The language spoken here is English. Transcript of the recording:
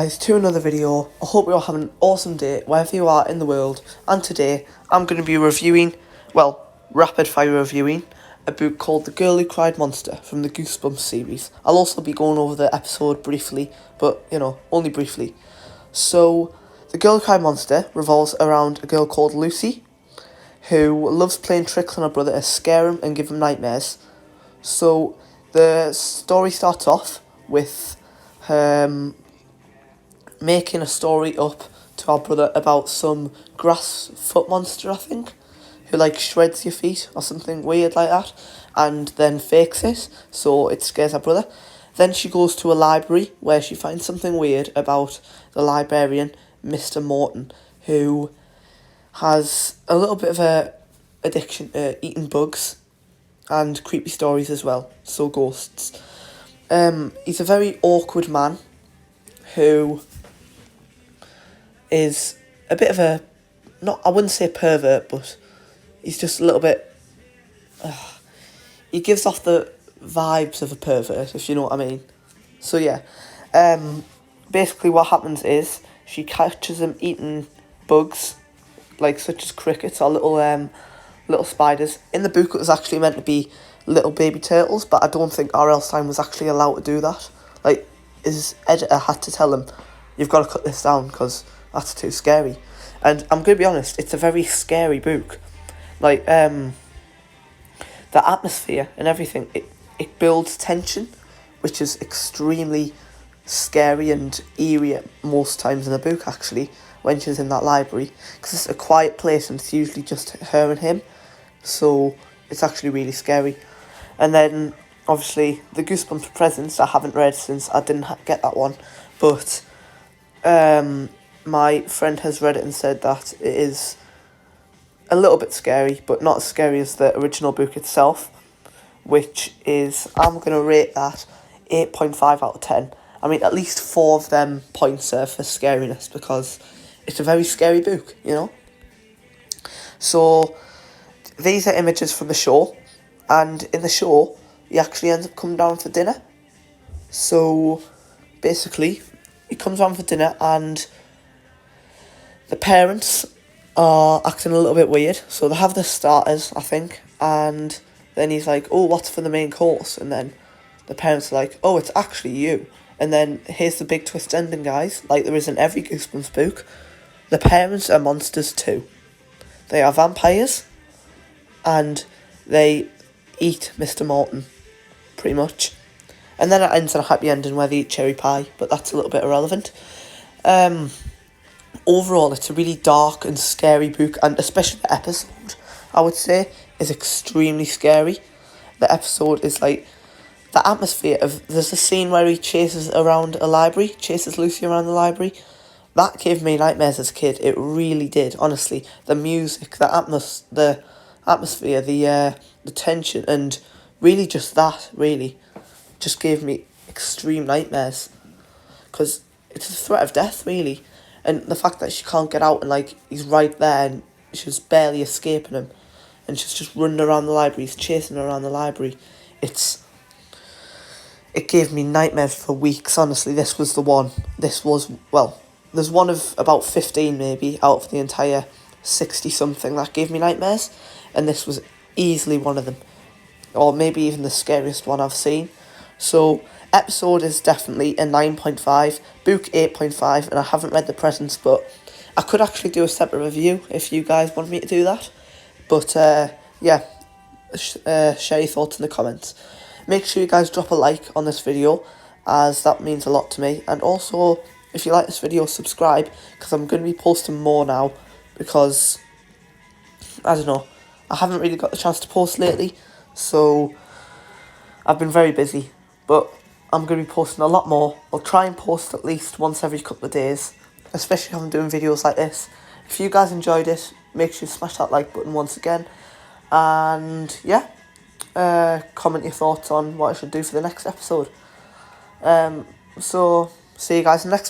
Guys, to another video. I hope you're all having an awesome day wherever you are in the world, and today I'm going to be rapid fire reviewing a book called The Girl Who Cried Monster from the Goosebumps series. I'll also be going over the episode briefly, but only briefly. So, The Girl Who Cried Monster revolves around a girl called Lucy who loves playing tricks on her brother to scare him and give him nightmares. So, the story starts off with her making a story up to our brother about some grass foot monster, I think, who shreds your feet or something weird like that, and then fakes it so it scares our brother. Then she goes to a library where she finds something weird about the librarian, Mr. Morton, who has a little bit of a addiction to eating bugs and creepy stories as well, so ghosts. He's a very awkward man who is a bit of a, I wouldn't say pervert, but he's just a little bit, he gives off the vibes of a pervert, if you know what I mean. So yeah, basically what happens is she catches him eating bugs, such as crickets or little spiders. In the book it was actually meant to be little baby turtles, but I don't think R.L. Stine was actually allowed to do that. His editor had to tell him, you've got to cut this down because that's too scary. And I'm going to be honest, it's a very scary book. The atmosphere and everything, it builds tension, which is extremely scary and eerie at most times in the book, actually, when she's in that library. Because it's a quiet place and it's usually just her and him. So it's actually really scary. And then, obviously, the Goosebumps Presents I haven't read since I didn't get that one. But my friend has read it and said that it is a little bit scary, but not as scary as the original book itself, which is, I'm going to rate that 8.5 out of 10. I mean, at least 4 of them points are for scariness, because it's a very scary book, So, these are images from the show, and in the show, he actually ends up coming down for dinner. So, basically, he comes down for dinner, and the parents are acting a little bit weird. So they have the starters, I think, and then he's like, oh, what's for the main course? And then the parents are like, oh, it's actually you. And then here's the big twist ending, guys, like there is in every Goosebumps book. The parents are monsters too. They are vampires, and they eat Mr. Morton, pretty much. And then it ends on a happy ending where they eat cherry pie, but that's a little bit irrelevant. Overall, it's a really dark and scary book, and especially the episode, I would say, is extremely scary. The episode is the atmosphere of, there's a scene where he chases Lucy around the library. That gave me nightmares as a kid. It really did, honestly. The music, the atmosphere, the tension, and really just that, just gave me extreme nightmares. Because it's a threat of death, really. And the fact that she can't get out and he's right there and she's barely escaping him. And she's just running around the library, he's chasing her around the library. It gave me nightmares for weeks, honestly. This was the one. There's one of about 15 maybe out of the entire 60-something that gave me nightmares. And this was easily one of them. Or maybe even the scariest one I've seen. So, episode is definitely a 9.5, book 8.5, and I haven't read the presents, but I could actually do a separate review if you guys want me to do that. But, share your thoughts in the comments. Make sure you guys drop a like on this video, as that means a lot to me. And also, if you like this video, subscribe, because I'm going to be posting more now, because, I don't know, I haven't really got the chance to post lately, so I've been very busy, but I'm going to be posting a lot more. I'll try and post at least once every couple of days, especially if I'm doing videos like this. If you guys enjoyed it, make sure you smash that like button once again. And yeah, comment your thoughts on what I should do for the next episode. So, see you guys in the next one.